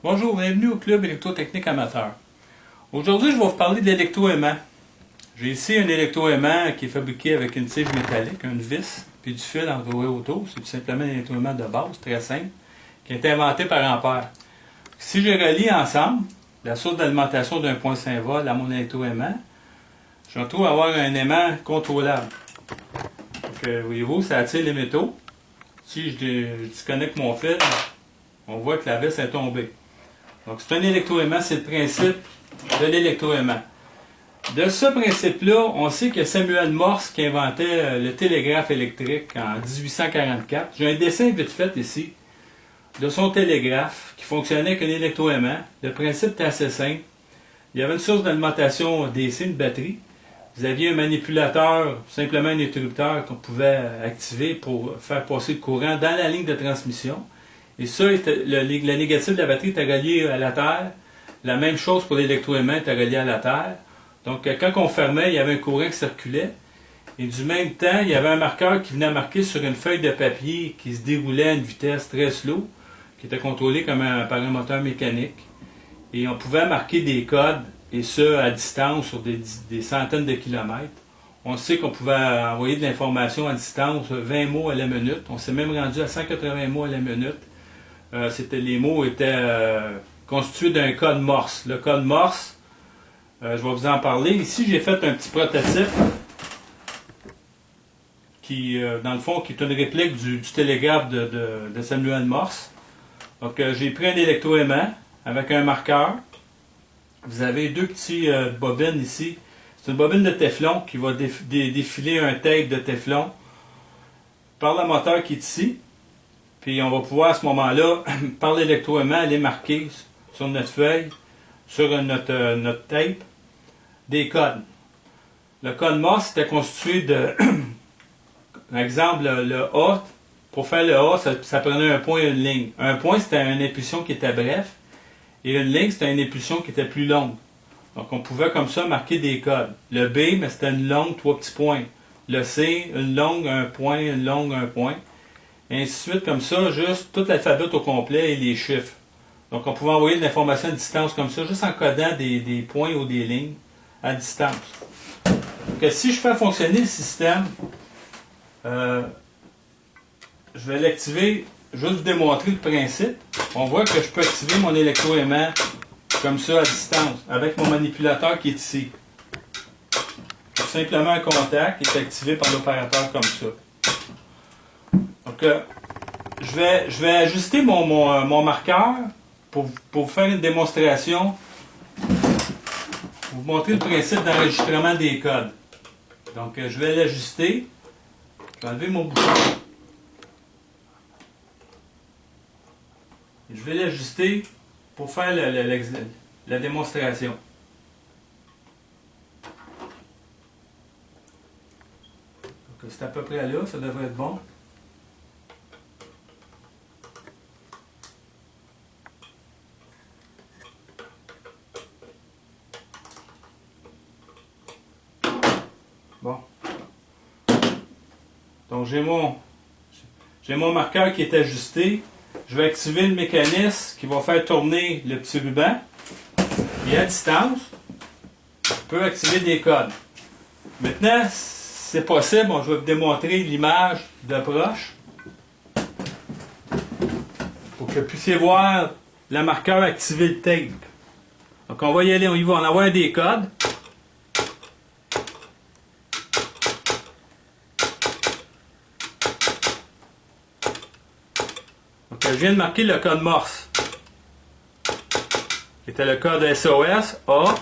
Bonjour, bienvenue au Club électrotechnique amateur. Aujourd'hui, je vais vous parler de l'électroaimant. J'ai ici un électroaimant qui est fabriqué avec une tige métallique, une vis, puis du fil enroulé autour. C'est tout simplement un électroaimant de base, très simple, qui a été inventé par Ampère. Si je relie ensemble la source d'alimentation d'1.5 V à mon électroaimant, je me retrouve à avoir un aimant contrôlable. Donc, voyez-vous, ça attire les métaux. Si je disconnecte mon fil, on voit que la vis est tombée. Donc, c'est un électroaimant, c'est le principe de l'électroaimant. De ce principe-là, on sait que Samuel Morse qui inventait le télégraphe électrique en 1844. J'ai un dessin vite fait ici de son télégraphe qui fonctionnait avec un électroaimant. Le principe était assez simple. Il y avait une source d'alimentation DC, une batterie. Vous aviez un manipulateur, simplement un interrupteur qu'on pouvait activer pour faire passer le courant dans la ligne de transmission. Et ça, le négatif de la batterie était relié à la Terre. La même chose pour l'électroaimant était relié à la Terre. Donc, quand on fermait, il y avait un courant qui circulait. Et du même temps, il y avait un marqueur qui venait marquer sur une feuille de papier qui se déroulait à une vitesse très slow, qui était contrôlée par un moteur mécanique. Et on pouvait marquer des codes, et ça à distance, sur des centaines de kilomètres. On sait qu'on pouvait envoyer de l'information à distance, 20 mots à la minute. On s'est même rendu à 180 mots à la minute. Les mots étaient constitués d'un code Morse. Le code Morse, je vais vous en parler. Ici, j'ai fait un petit prototype qui, dans le fond, qui est une réplique du télégraphe de Samuel Morse. Donc, j'ai pris un électroaimant avec un marqueur. Vous avez deux petits bobines ici. C'est une bobine de téflon qui va défiler un tape de téflon par le moteur qui est ici. Puis on va pouvoir à ce moment-là, par l'électroaimant, aller marquer sur notre feuille, sur notre tape, des codes. Le code Morse était constitué de, par exemple, le A. Pour faire le A, ça prenait un point et une ligne. Un point, c'était une impulsion qui était bref, et une ligne, c'était une impulsion qui était plus longue. Donc on pouvait comme ça marquer des codes. Le B, mais c'était une longue, 3 petits points. Le C, une longue, un point, une longue, un point. Et ainsi de suite, comme ça, juste tout l'alphabet au complet et les chiffres. Donc, on pouvait envoyer de l'information à distance comme ça, juste en codant des points ou des lignes à distance. Donc, si je fais fonctionner le système, je vais l'activer, juste vous démontrer le principe. On voit que je peux activer mon électroaimant comme ça à distance, avec mon manipulateur qui est ici. C'est simplement un contact qui est activé par l'opérateur comme ça. Donc, je vais ajuster mon marqueur pour vous faire une démonstration, pour vous montrer le principe d'enregistrement des codes. Donc, je vais l'ajuster. Je vais enlever mon bouton. Je vais l'ajuster pour faire la démonstration. Donc, c'est à peu près là, ça devrait être bon. Bon. Donc j'ai mon marqueur qui est ajusté. Je vais activer le mécanisme qui va faire tourner le petit ruban. Et à distance, je peux activer des codes. Maintenant, c'est possible, je vais vous démontrer l'image de proche. Pour que vous puissiez voir le marqueur activer le tape. Donc on va y aller, on y va en avoir des codes. Donc, je viens de marquer le code Morse, qui était le code SOS, A,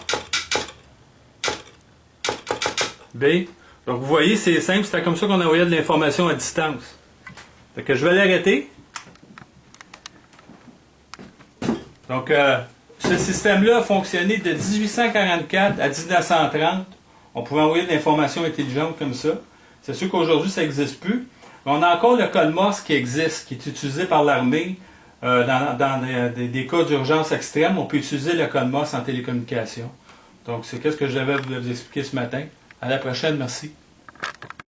B. Donc, vous voyez, c'est simple, c'était comme ça qu'on envoyait de l'information à distance. Donc, je vais l'arrêter. Donc, ce système-là a fonctionné de 1844 à 1930. On pouvait envoyer de l'information intelligente comme ça. C'est sûr qu'aujourd'hui, ça n'existe plus. On a encore le code Morse qui existe, qui est utilisé par l'armée dans des cas d'urgence extrême. On peut utiliser le code Morse en télécommunication. Donc, c'est ce que je devais vous expliquer ce matin. À la prochaine, merci.